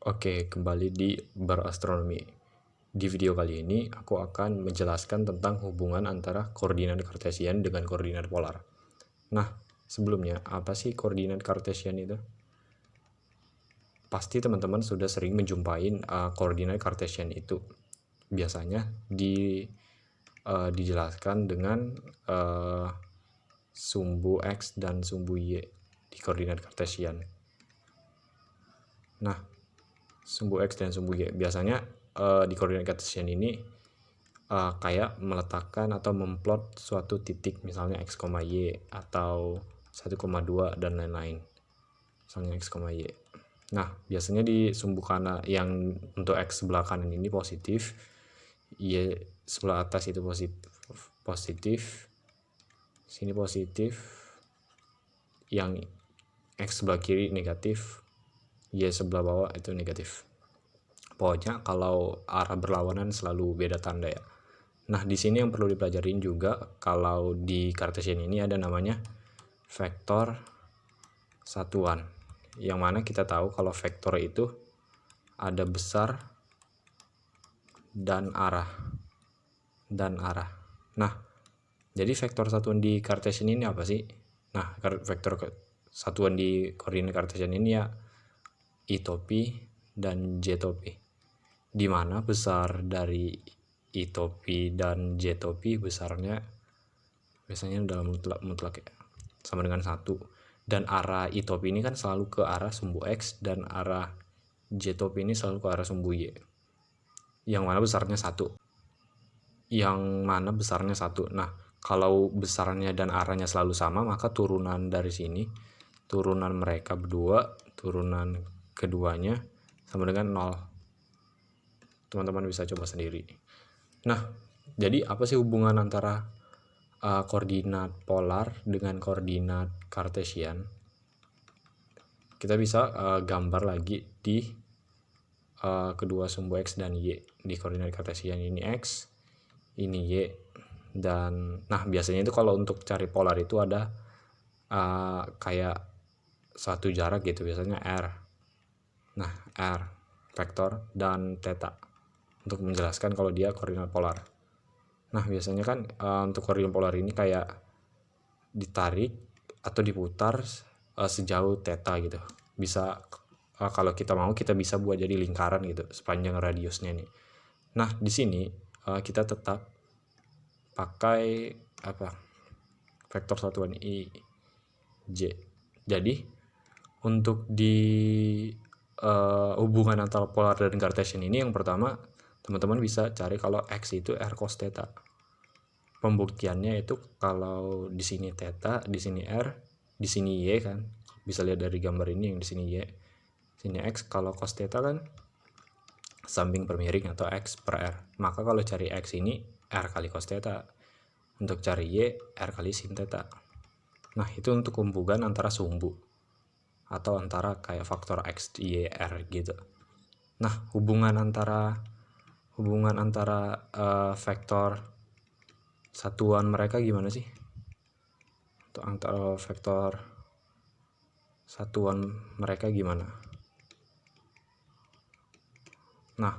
Oke, kembali di berastronomi. Di video kali ini aku akan menjelaskan tentang hubungan antara koordinat kartesian dengan koordinat polar. Nah, sebelumnya apa sih koordinat kartesian itu? Pasti teman-teman sudah sering menjumpai koordinat kartesian itu. Biasanya dijelaskan dengan sumbu X dan sumbu Y di koordinat kartesian. Nah, sumbu X dan sumbu Y biasanya di koordinat kartesian ini kayak meletakkan atau memplot suatu titik, misalnya X, Y atau 1,2 dan lain-lain, misalnya X, Y. Nah, biasanya di sumbu kanan yang untuk X sebelah kanan ini positif, Y sebelah atas itu positif, sini positif, yang X sebelah kiri negatif, Y sebelah bawah itu negatif. Pokoknya kalau arah berlawanan selalu beda tanda ya. Nah, di sini yang perlu dipelajarin juga, kalau di Cartesian ini ada namanya vektor satuan. Yang mana kita tahu kalau vektor itu ada besar dan arah. Nah, jadi vektor satuan di Cartesian ini apa sih? Nah, vektor satuan di koordinat Cartesian ini ya I topi dan J topi. Di mana besar dari I topi dan J topi besarnya biasanya dalam mutlak ya, sama dengan 1. Dan arah I topi ini kan selalu ke arah sumbu X, dan arah J topi ini selalu ke arah sumbu Y, yang mana besarnya 1. Nah, kalau besarnya dan arahnya selalu sama, maka turunan dari sini, turunan mereka berdua, turunan keduanya sama dengan 0. Teman-teman bisa coba sendiri. Nah, jadi apa sih hubungan antara koordinat polar dengan koordinat kartesian? Kita bisa gambar lagi di kedua sumbu X dan Y. Di koordinat kartesian ini X, ini Y. Dan nah, biasanya itu kalau untuk cari polar itu ada kayak satu jarak gitu, biasanya R. Nah, R vektor dan theta untuk menjelaskan kalau dia koordinat polar. Nah, biasanya kan untuk koordinat polar ini kayak ditarik atau diputar sejauh theta gitu. Bisa kalau kita mau, kita bisa buat jadi lingkaran gitu sepanjang radiusnya nih. Nah, di sini kita tetap pakai vektor satuan I J. Jadi untuk di hubungan antara polar dan kartesian ini, yang pertama teman-teman bisa cari kalau X itu R cos theta. Pembuktiannya itu kalau di sini theta, di sini R, di sini Y kan. Bisa lihat dari gambar ini, yang di sini Y, sini X. Kalau cos theta kan samping per miring atau X per R. Maka kalau cari X ini R kali cos theta. Untuk cari Y, R kali sin theta. Nah, itu untuk hubungan antara sumbu atau antara kayak faktor X, Y, R gitu. Nah, hubungan antara vektor satuan mereka gimana sih? Untuk antara vektor satuan mereka gimana? Nah,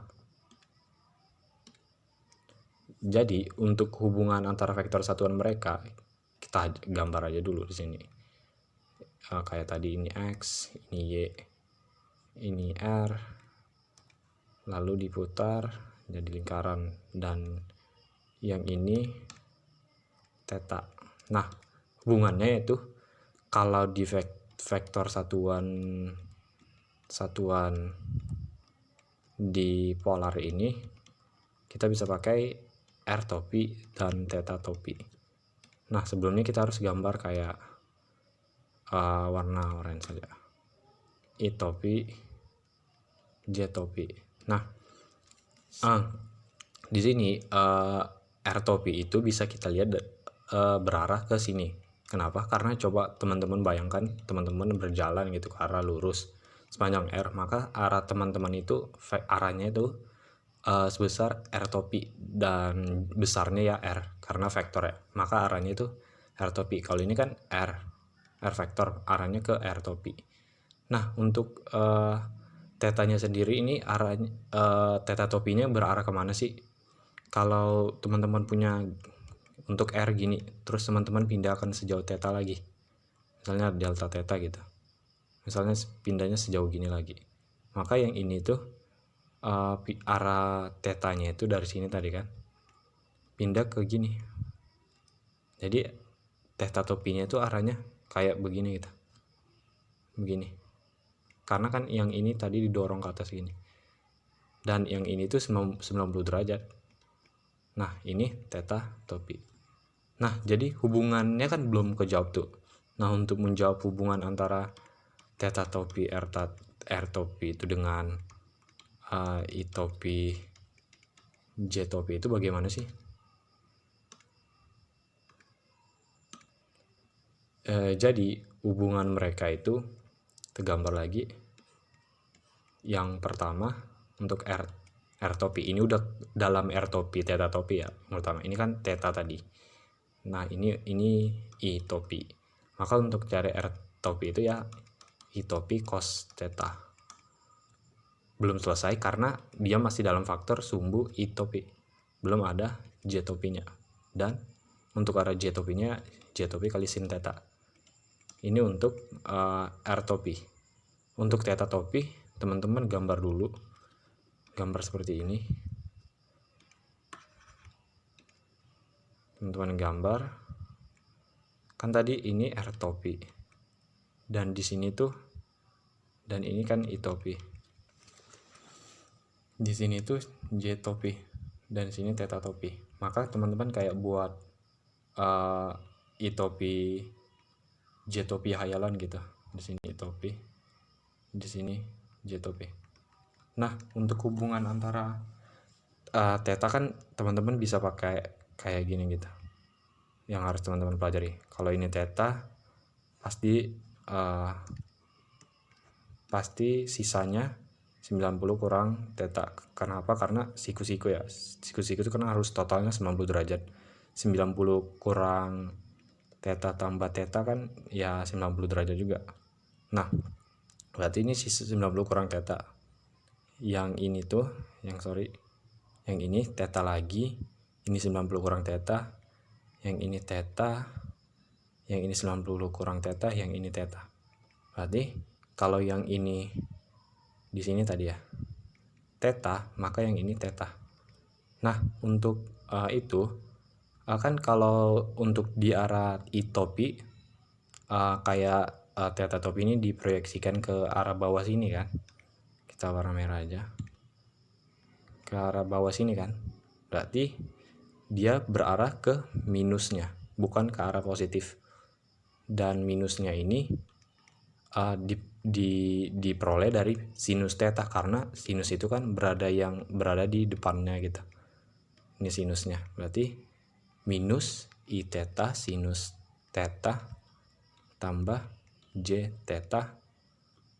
jadi untuk hubungan antara vektor satuan mereka, kita gambar aja dulu di sini. Kayak tadi ini X, ini Y, ini R, lalu diputar jadi lingkaran, dan yang ini theta. Nah, hubungannya itu kalau di vektor satuan di polar ini kita bisa pakai R topi dan theta topi. Nah, sebelumnya kita harus gambar kayak warna oranye saja, I topi, J topi. Nah, di sini R topi itu bisa kita lihat berarah ke sini. Kenapa? Karena coba teman-teman bayangkan, teman-teman berjalan gitu ke arah lurus sepanjang R, maka arah teman-teman itu arahnya itu sebesar R topi, dan besarnya ya R karena vektor ya, maka arahnya itu R topi. Kalau ini kan R vektor, arahnya ke R topi. Nah, untuk tetanya sendiri ini arahnya theta topinya berarah kemana sih? Kalau teman-teman punya untuk R gini, terus teman-teman pindahkan sejauh theta lagi, misalnya delta theta gitu, misalnya pindahnya sejauh gini lagi, maka yang ini tuh arah tetanya itu dari sini tadi kan pindah ke gini, jadi theta topinya itu arahnya kayak begini gitu, begini, karena kan yang ini tadi didorong ke atas gini, dan yang ini tuh 90 derajat. Nah ini theta topi. Nah jadi hubungannya kan belum kejawab tuh. Nah untuk menjawab hubungan antara theta topi R topi itu dengan I topi J topi itu bagaimana sih? Jadi hubungan mereka itu tergambar lagi. Yang pertama untuk R topi ini udah dalam R topi theta topi ya. Yang pertama ini kan theta tadi. Nah ini I topi. Maka untuk cari R topi itu ya I topi cos theta. Belum selesai karena dia masih dalam faktor sumbu I topi. Belum ada J topinya. Dan untuk arah J topinya J topi kali sin theta. Ini untuk R topi. Untuk theta topi teman-teman gambar dulu, gambar seperti ini, teman-teman gambar kan tadi ini R topi dan di sini tuh, dan ini kan I topi, di sini tuh J topi dan di sini theta topi. Maka teman-teman kayak buat I topi J topi hayalan gitu, di sini I topi, di sini J topi. Nah untuk hubungan antara theta kan teman-teman bisa pakai kayak gini gitu, yang harus teman-teman pelajari. Kalau ini theta pasti sisanya 90 kurang theta. Kenapa? Karena siku-siku ya, siku-siku itu kan harus totalnya 90 derajat. 90 kurang theta tambah theta kan ya 90 derajat juga. Nah berarti ini sisa 90 kurang theta. Yang ini tuh yang ini theta lagi, ini 90 kurang theta, yang ini theta, yang ini 90 kurang theta, yang ini theta. Berarti kalau yang ini di sini tadi ya theta, maka yang ini theta. Nah untuk itu kan kalau untuk di arah I topi kayak theta topi ini diproyeksikan ke arah bawah sini kan, kita warna merah aja, ke arah bawah sini kan, berarti dia berarah ke minusnya, bukan ke arah positif. Dan minusnya ini diperoleh dari sinus theta, karena sinus itu kan berada di depannya gitu. Ini sinusnya, berarti minus I theta sinus theta tambah J theta.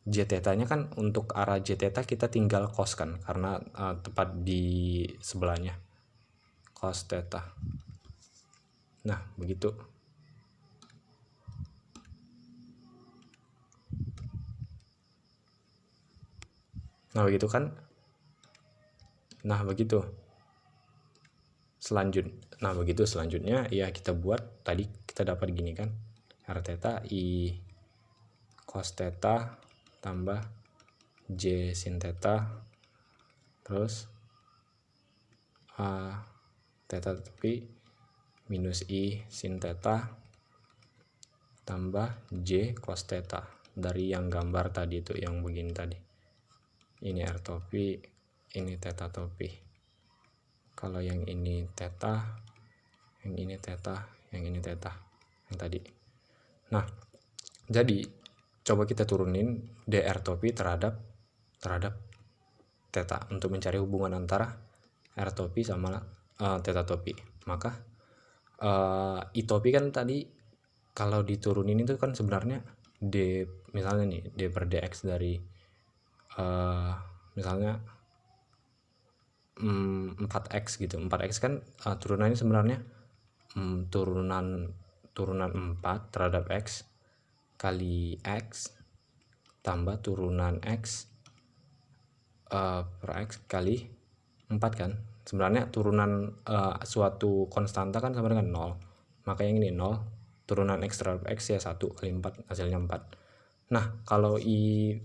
J tetanya kan untuk arah J theta kita tinggal cos kan, karena tepat di sebelahnya, cos theta. Nah begitu. Nah begitu kan. Nah begitu selanjutnya ya kita buat tadi, kita dapat gini kan, R theta I cos theta tambah J sin theta, terus theta tapi minus I sin theta tambah J cos theta dari yang gambar tadi itu, yang begini tadi. Ini R topi, ini theta topi. Kalau yang ini theta, yang ini theta, yang ini theta, yang tadi. Nah jadi coba kita turunin dr topi terhadap theta untuk mencari hubungan antara R topi sama theta topi. Maka I topi kan tadi kalau diturunin itu kan sebenarnya D, misalnya nih D per dx dari misalnya 4x gitu. 4x kan turunannya sebenarnya turunan 4 terhadap x kali x tambah turunan x per X kali 4 kan. Sebenarnya turunan suatu konstanta kan sama dengan 0. Maka yang ini 0, turunan X terhadap X ya 1 kali 4, hasilnya 4. Nah, kalau I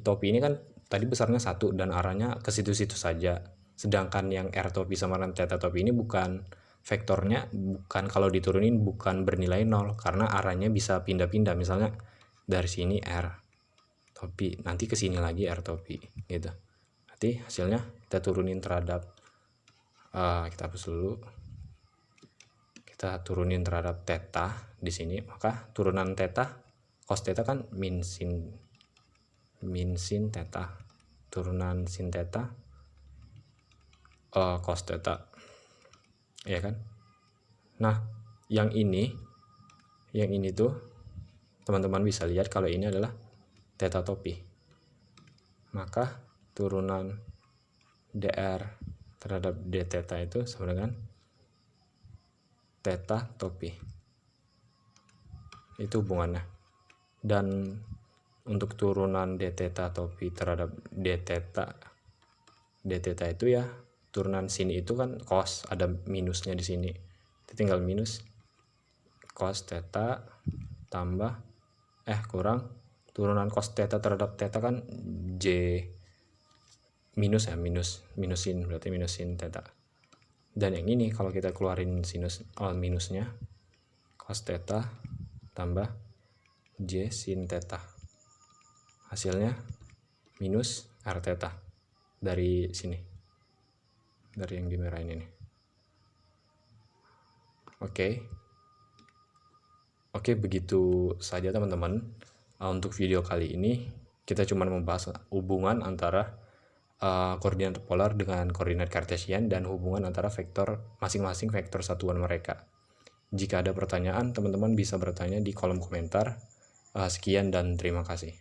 topi ini kan tadi besarnya 1 dan arahnya ke situ-situ saja. Sedangkan yang R topi sama dengan theta topi ini bukan vektornya, bukan kalau diturunin bukan bernilai 0 karena arahnya bisa pindah-pindah. Misalnya dari sini R topi, nanti ke sini lagi R topi gitu. Nanti hasilnya kita turunin terhadap kita hapus dulu. Kita turunin terhadap theta di sini, maka turunan theta cos theta kan min sin theta, turunan sin theta cos theta, ya kan. Nah, yang ini tuh teman-teman bisa lihat kalau ini adalah theta topi, maka turunan dr terhadap d theta itu sama dengan theta topi, itu hubungannya. Dan untuk turunan d theta topi terhadap d theta itu ya turunan sini itu kan cos, ada minusnya di sini, itu tinggal minus cos theta tambah kurang turunan cos theta terhadap theta kan j minus ya, minusin berarti minusin theta. Dan yang ini kalau kita keluarin sinus minusnya, cos theta tambah j sin theta, hasilnya minus r theta dari sini, dari yang dimerahin ini. Oke, begitu saja teman-teman. Untuk video kali ini kita cuma membahas hubungan antara koordinat polar dengan koordinat kartesian dan hubungan antara vektor masing-masing vektor satuan mereka. Jika ada pertanyaan, teman-teman bisa bertanya di kolom komentar. Sekian dan terima kasih.